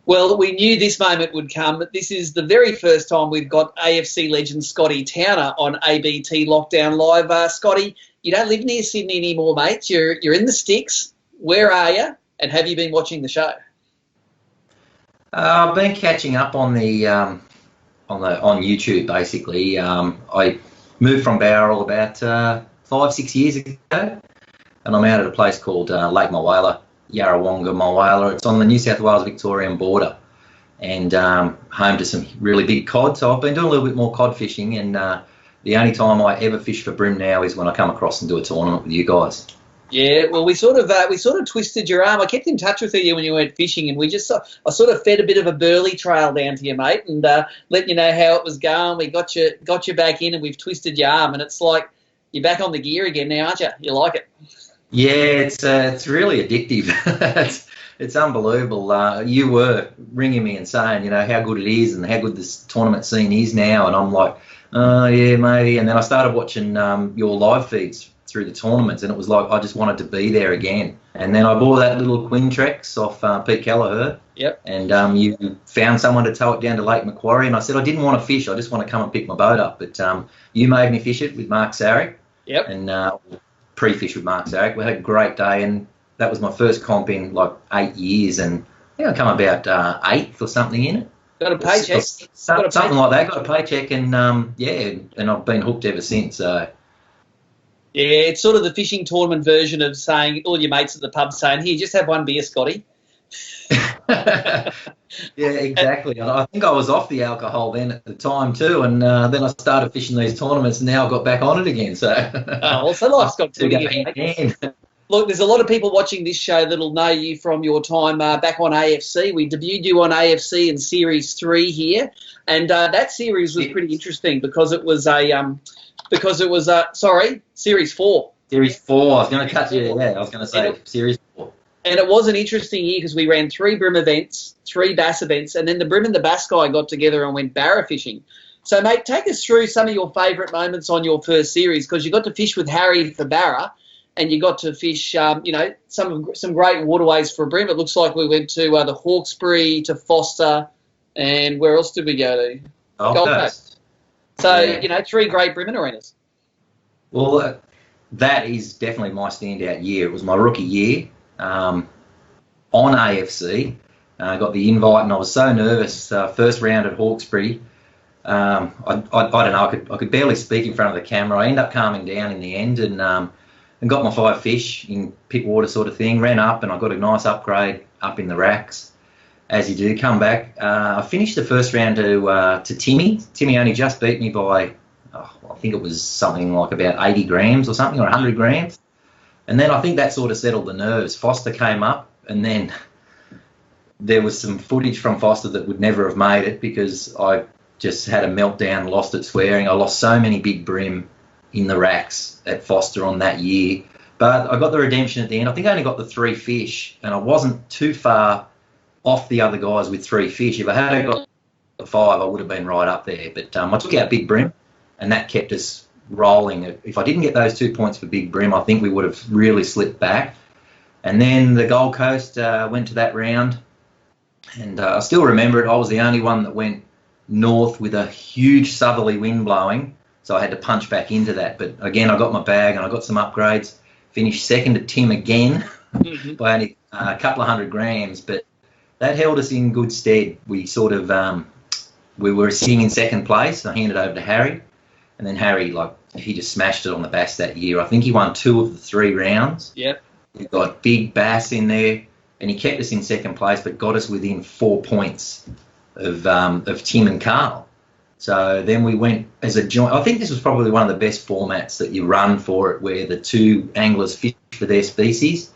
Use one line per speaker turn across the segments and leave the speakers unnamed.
Well, we knew this moment would come, but this is the very first time we've got AFC Legend Scotty Towner on ABT Lockdown Live. Scotty, you don't live near Sydney anymore, mate. You're in the sticks. Where are you? And have you been watching the show?
I've been catching up on on YouTube basically. I moved from Bowral about 5-6 years ago, and I'm out at a place called Lake Mulwala, Yarrawonga Mulwala. It's on the New South Wales Victorian border, and home to some really big cod. So I've been doing a little bit more cod fishing, and the only time I ever fish for bream now is when I come across and do a tournament with you guys.
Yeah, well, we sort of twisted your arm. I kept in touch with you when you went fishing, and I sort of fed a bit of a burley trail down to you, mate, and let you know how it was going. We got you back in, and we've twisted your arm, and it's like you're back on the gear again now, aren't you? You like it?
Yeah, it's really addictive. It's unbelievable. You were ringing me and saying, how good it is and how good this tournament scene is now, and I'm like, oh yeah, maybe. And then I started watching your live feeds through the tournaments, and it was like I just wanted to be there again. And then I bought that little Quintrex off Pete Kelleher.
Yep.
And you found someone to tow it down to Lake Macquarie, and I said I didn't want to fish, I just want to come and pick my boat up. But you made me fish it with Mark Sarek.
Yep.
And pre-fish with Mark Sarek. We had a great day, and that was my first comp in like 8 years, and I come about 8th or something in it.
Got a paycheck.
Something like that. Got a paycheck, and and I've been hooked ever since. So.
Yeah, it's sort of the fishing tournament version of saying all your mates at the pub saying, "Here, just have one beer, Scotty."
Yeah, exactly. I think I was off the alcohol then at the time too, and then I started fishing these tournaments, and now I got back on it again. So,
so life's got to again. Look, there's a lot of people watching this show that'll know you from your time back on AFC. We debuted you on AFC in Series 3 here, and that series was pretty interesting because it was Series 4.
Series 4. I was going to cut you. Yeah, I was going to say Series 4.
And it was an interesting year because we ran 3 bream events, 3 bass events, and then the bream and the bass guy got together and went barra fishing. So, mate, take us through some of your favourite moments on your first series, because you got to fish with Harry for barra, and you got to fish, some great waterways for bream. It looks like we went to the Hawkesbury, to Foster, and where else did we go to?
Gold Coast.
So, 3 great bream arenas.
Well, that is definitely my standout year. It was my rookie year on AFC. I got the invite, and I was so nervous. First round at Hawkesbury, I don't know. I could barely speak in front of the camera. I ended up calming down in the end, and got my 5 fish in pick water sort of thing. Ran up, and I got a nice upgrade up in the racks. As you do, come back. I finished the first round to Timmy. Timmy only just beat me by, I think it was something like about 80 grams or something, or 100 grams. And then I think that sort of settled the nerves. Foster came up, and then there was some footage from Foster that would never have made it because I just had a meltdown, lost it swearing. I lost so many big bream in the racks at Foster on that year. But I got the redemption at the end. I think I only got the 3 fish, and I wasn't too far off the other guys with 3 fish. If I had got the 5, I would have been right up there. But I took out big bream, and that kept us rolling. If I didn't get those 2 points for big bream, I think we would have really slipped back. And then the Gold Coast went to that round, and I still remember it. I was the only one that went north with a huge southerly wind blowing, so I had to punch back into that. But again, I got my bag, and I got some upgrades. Finished second to Tim again by only a couple of 100 grams, but that held us in good stead. We sort of we were sitting in second place. I handed over to Harry, and then Harry, he just smashed it on the bass that year. I think he won 2 of the 3 rounds.
Yep.
He got big bass in there, and he kept us in second place, but got us within 4 points of Tim and Carl. So then we went as a joint. I think this was probably one of the best formats that you run for it, where the 2 anglers fish for their species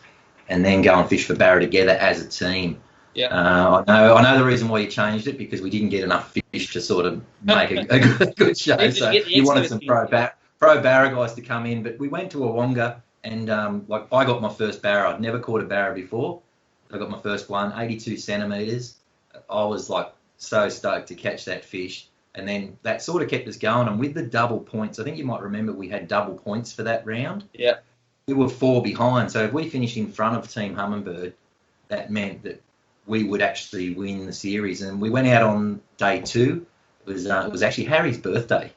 and then go and fish for barra together as a team.
Yeah.
I know the reason why you changed it, because we didn't get enough fish to sort of make a good show. So you wanted some pro barra guys to come in, but we went to a Wonga, and I got my first barra. I'd never caught a barra before. I got my first one, 82 centimetres. I was so stoked to catch that fish, and then that sort of kept us going. And with the double points, I think you might remember we had double points for that round.
Yeah. We
were 4 behind, so if we finished in front of Team Hummingbird, that meant that we would actually win the series. And we went out on day 2. It was actually Harry's birthday,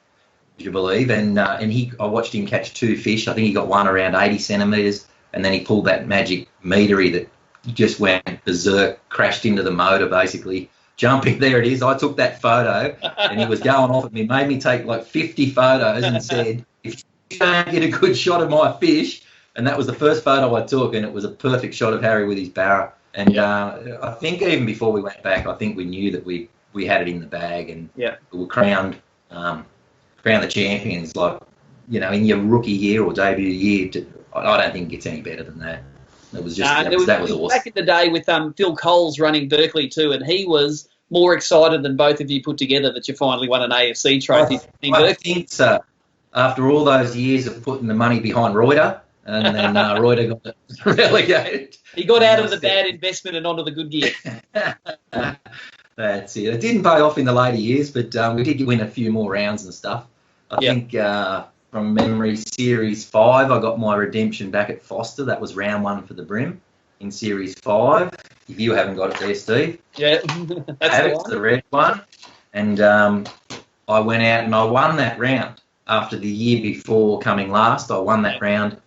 would you believe? And I watched him catch 2 fish. I think he got one around 80 centimetres, and then he pulled that magic metery that just went berserk, crashed into the motor, basically. Jumping, there it is. I took that photo, and he was going off at me, made me take like 50 photos, and said, if you don't get a good shot of my fish, and that was the first photo I took, and it was a perfect shot of Harry with his barra. And I think even before we went back, I think we knew that we had it in the bag, and we were crowned the champions. Like, you know, in your rookie year or debut year, I don't think it gets any better than that. It was just that was awesome.
Back in the day with Phil Coles running Berkeley too, and he was more excited than both of you put together that you finally won an AFC trophy.
I think so. After all those years of putting the money behind Reuter, and then Reuter got relegated.
He got out of the bad investment and onto the good gear.
That's it. It didn't pay off in the later years, but we did win a few more rounds and stuff. I think from memory, Series 5, I got my redemption back at Foster. That was round 1 for the BREAM in Series 5. If you haven't got it there, Steve.
Yeah,
that's the red one. And I went out and I won that round. After the year before coming last, I won that round.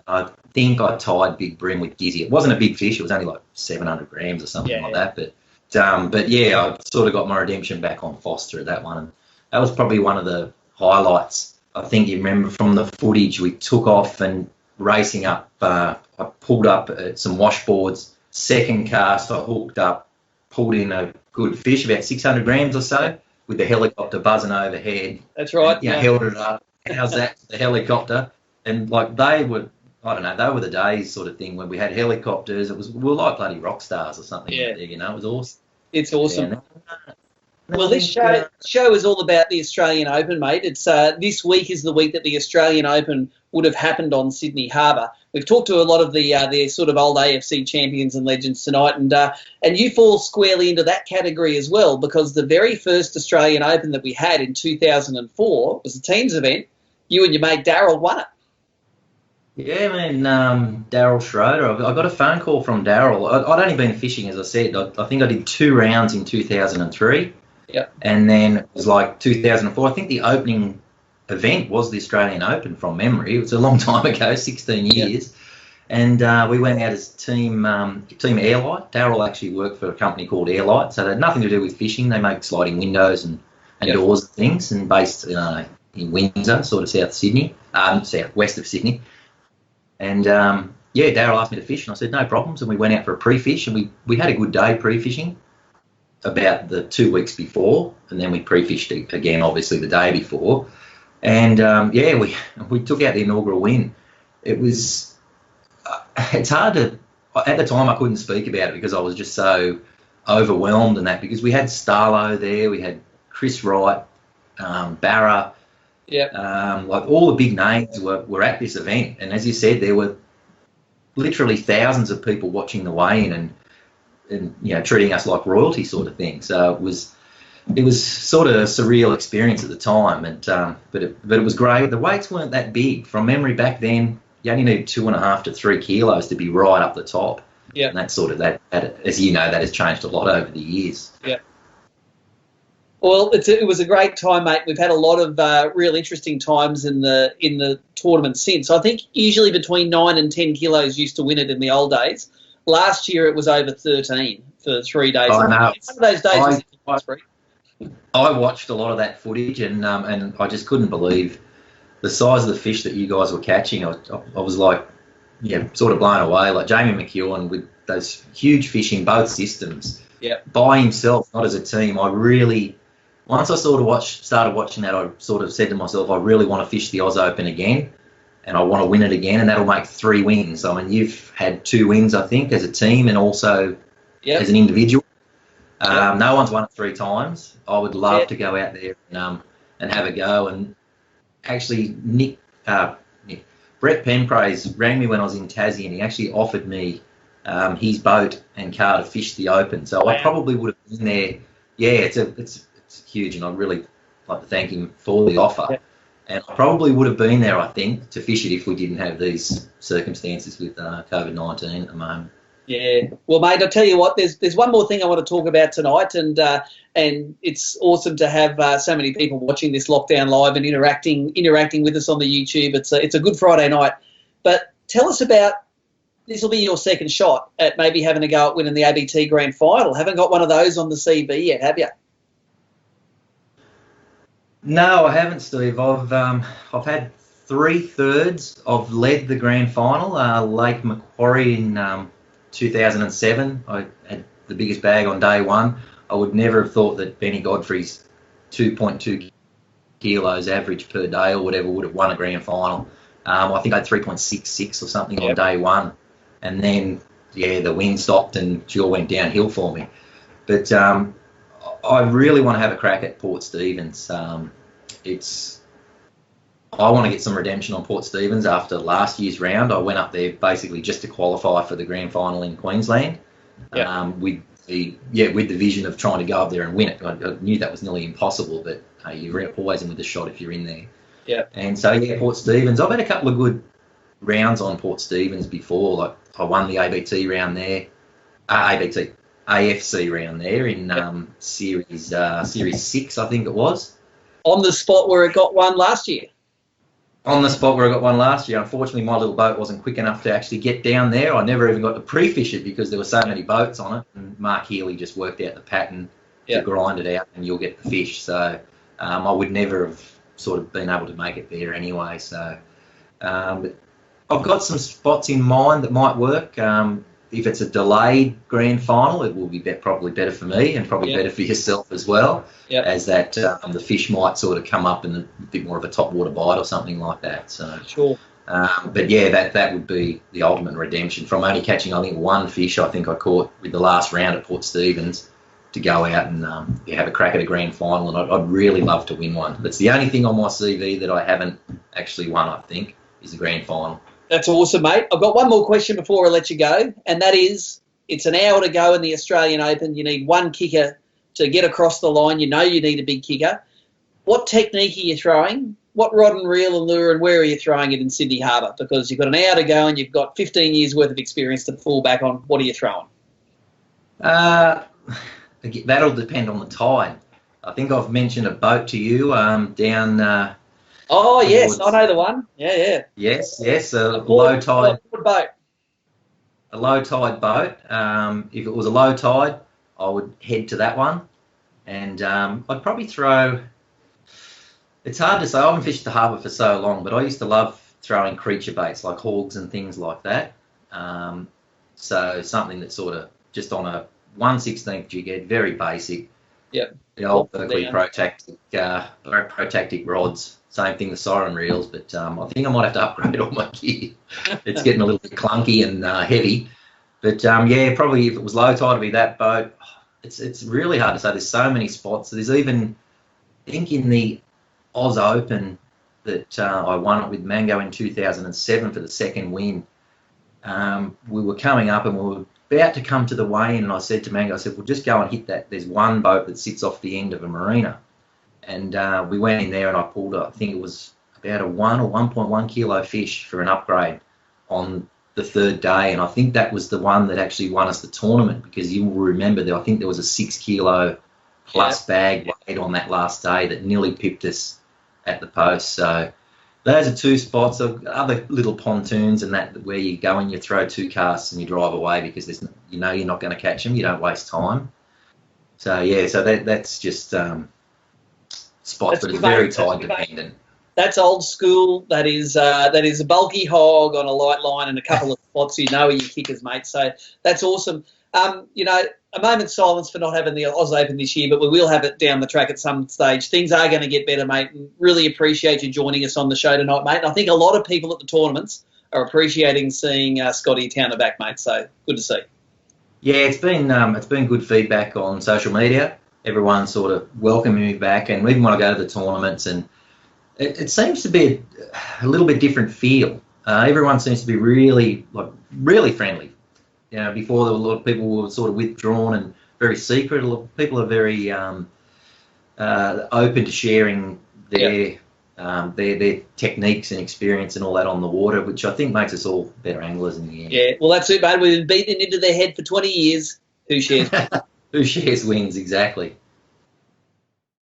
I think I tied Big BREAM with Gizzy. It wasn't a big fish. It was only like 700 grams or something like that. But yeah, I sort of got my redemption back on Foster at that one. And that was probably one of the highlights. I think you remember from the footage, we took off and racing up. I pulled up some washboards. Second cast, I hooked up, pulled in a good fish, about 600 grams or so, with the helicopter buzzing overhead.
That's right.
And, held it up. How's that? The helicopter. And like they were the days sort of thing when we had helicopters. We were like bloody rock stars or something.
Yeah.
There, you know, it was awesome.
It's awesome. Yeah, well, this show is all about the Australian Open, mate. It's this week is the week that the Australian Open would have happened on Sydney Harbour. We've talked to a lot of the sort of old AFC champions and legends tonight, and you fall squarely into that category as well, because the very first Australian Open that we had in 2004 was a teams event. You and your mate Daryl won it.
Yeah, man, Daryl Schroeder. I got a phone call from Daryl. I'd only been fishing, as I said. I think I did 2 rounds in 2003.
Yeah.
And then it was like 2004. I think the opening event was the Australian Open from memory. It was a long time ago, 16 years. Yeah. And we went out as team Airlight. Daryl actually worked for a company called Airlight, so they had nothing to do with fishing. They make sliding windows and doors and things, and based in Windsor, sort of southwest of Sydney. And Daryl asked me to fish, and I said no problems. And we went out for a pre-fish, and we had a good day pre-fishing about the 2 weeks before, and then we pre-fished again, obviously the day before. And we took out the inaugural win. It's hard to, at the time I couldn't speak about it because I was just so overwhelmed and that, because we had Starlow there, we had Chris Wright, Barra. Like all the big names were at this event, and as you said, there were literally thousands of people watching the weigh-in and treating us like royalty sort of thing. So it was sort of a surreal experience at the time, and but it was great. The weights weren't that big from memory back then. You only need 2.5 to 3 kilos to be right up the top. Yeah, and that's sort of that. As you know, that has changed a lot over the years.
Yeah. Well, it was a great time, mate. We've had a lot of real interesting times in the tournament since. I think usually between 9 and 10 kilos used to win it in the old days. Last year it was over 13 for 3 days.
I know.
Some of those days
I watched a lot of that footage, and I just couldn't believe the size of the fish that you guys were catching. I was like, sort of blown away. Like Jamie McEwen with those huge fish in both systems.
Yeah.
By himself, not as a team. Once I started watching that, I sort of said to myself, I really want to fish the Oz Open again, and I want to win it again, and that'll make 3 wins. I mean, you've had 2 wins, I think, as a team and also as an individual. No one's won it 3 times. I would love to go out there and have a go. And actually, Brett Penpraise rang me when I was in Tassie, and he actually offered me his boat and car to fish the Open. So I probably would have been there. Yeah, it's huge, and I'd really like to thank him for the offer. Yeah. And I probably would have been there, I think, to fish it if we didn't have these circumstances with COVID-19 at the moment.
Yeah. Well, mate, I'll tell you what. There's one more thing I want to talk about tonight, and it's awesome to have so many people watching this lockdown live and interacting with us on the YouTube. It's a good Friday night. But tell us about, this will be your second shot at maybe having a go at winning the ABT Grand Final. Haven't got one of those on the CV yet, have you?
No, I haven't, Steve. I've had 3/3. I've led the grand final, Lake Macquarie in 2007. I had the biggest bag on day one. I would never have thought that Benny Godfrey's 2.2 kilos average per day or whatever would have won a grand final. I think I had 3.66 or something on day one. And then, the wind stopped and she all went downhill for me. But I really want to have a crack at Port Stephens. I want to get some redemption on Port Stephens after last year's round. I went up there basically just to qualify for the grand final in Queensland, with the vision of trying to go up there and win it. I knew that was nearly impossible, but you're always in with a shot if you're in there. Yeah. And so Port Stephens. I've had a couple of good rounds on Port Stephens before. Like I won the ABT round there, AFC round there in Series 6, I think it was.
On the spot where it got one last year.
On the spot where I got one last year. Unfortunately, my little boat wasn't quick enough to actually get down there. I never even got to pre-fish it because there were so many boats on it. And Mark Healy just worked out the pattern to grind it out and you'll get the fish. So I would never have sort of been able to make it there anyway. So but I've got some spots in mind that might work. If it's a delayed grand final, it will be probably better for me and probably better for yourself as well, as that the fish might sort of come up in a bit more of a top water bite or something like that. So sure. But that would be the ultimate redemption from only catching, I think, one fish I think I caught with the last round at Port Stephens to go out and have a crack at a grand final. And I'd really love to win one. That's the only thing on my CV that I haven't actually won, I think, is the grand final.
That's awesome, mate. I've got one more question before I let you go, and that is, it's an hour to go in the Australian Open. You need one kicker to get across the line. You know you need a big kicker. What technique are you throwing? What rod and reel and lure, and where are you throwing it in Sydney Harbour? Because you've got an hour to go and you've got 15 years' worth of experience to fall back on. What are you throwing?
That'll depend on the tide. I think I've mentioned a boat to you down...
Oh, yes, I know the one. Yeah.
Yes, a low tide.
Boat.
A low tide boat. If it was a low tide, I would head to that one. And I'd probably throw... It's hard to say. I haven't fished the harbour for so long, but I used to love throwing creature baits like hogs and things like that. So something that's sort of just on a 1/16 jig head, very basic. Yep. The old Berkeley Protactic rods. Same thing, the siren reels, but I think I might have to upgrade all my gear. It's getting a little bit clunky and heavy. But probably if it was low tide, it'd be that boat. It's really hard to say. There's so many spots. There's even, I think in the Oz Open that I won it with Mango in 2007 for the second win. We were coming up and we were about to come to the weigh-in, and I said to Mango, well, just go and hit that. There's one boat that sits off the end of a marina. And we went in there and I pulled, I think it was about a 1 or 1.1 kilo fish for an upgrade on the third day. And I think that was the one that actually won us the tournament, because you will remember that I think there was a 6 kilo plus bag weight on that last day that nearly pipped us at the post. So those are two spots. Other little pontoons and that where you go and you throw 2 casts and you drive away because there's, you're not going to catch them. You don't waste time. So that's just... spots, but it's very tide dependent.
That's old school. That is a bulky hog on a light line and a couple of spots. You know where your kickers, mate. So that's awesome. A moment's silence for not having the Oz Open this year, but we will have it down the track at some stage. Things are going to get better, mate. And really appreciate you joining us on the show tonight, mate. And I think a lot of people at the tournaments are appreciating seeing Scotty Towner back, mate. So good to see.
Yeah, it's been good feedback on social media. Everyone's sort of welcoming me back, and even when I go to the tournaments, and it seems to be a little bit different feel. Everyone seems to be really friendly. Before there were a lot of people who were sort of withdrawn and very secret. A lot of people are very open to sharing their their techniques and experience and all that on the water, which I think makes us all better anglers in the end.
Yeah, well, that's it, mate. We've been beaten into their head for 20 years. Who shares?
Who shares wins, exactly.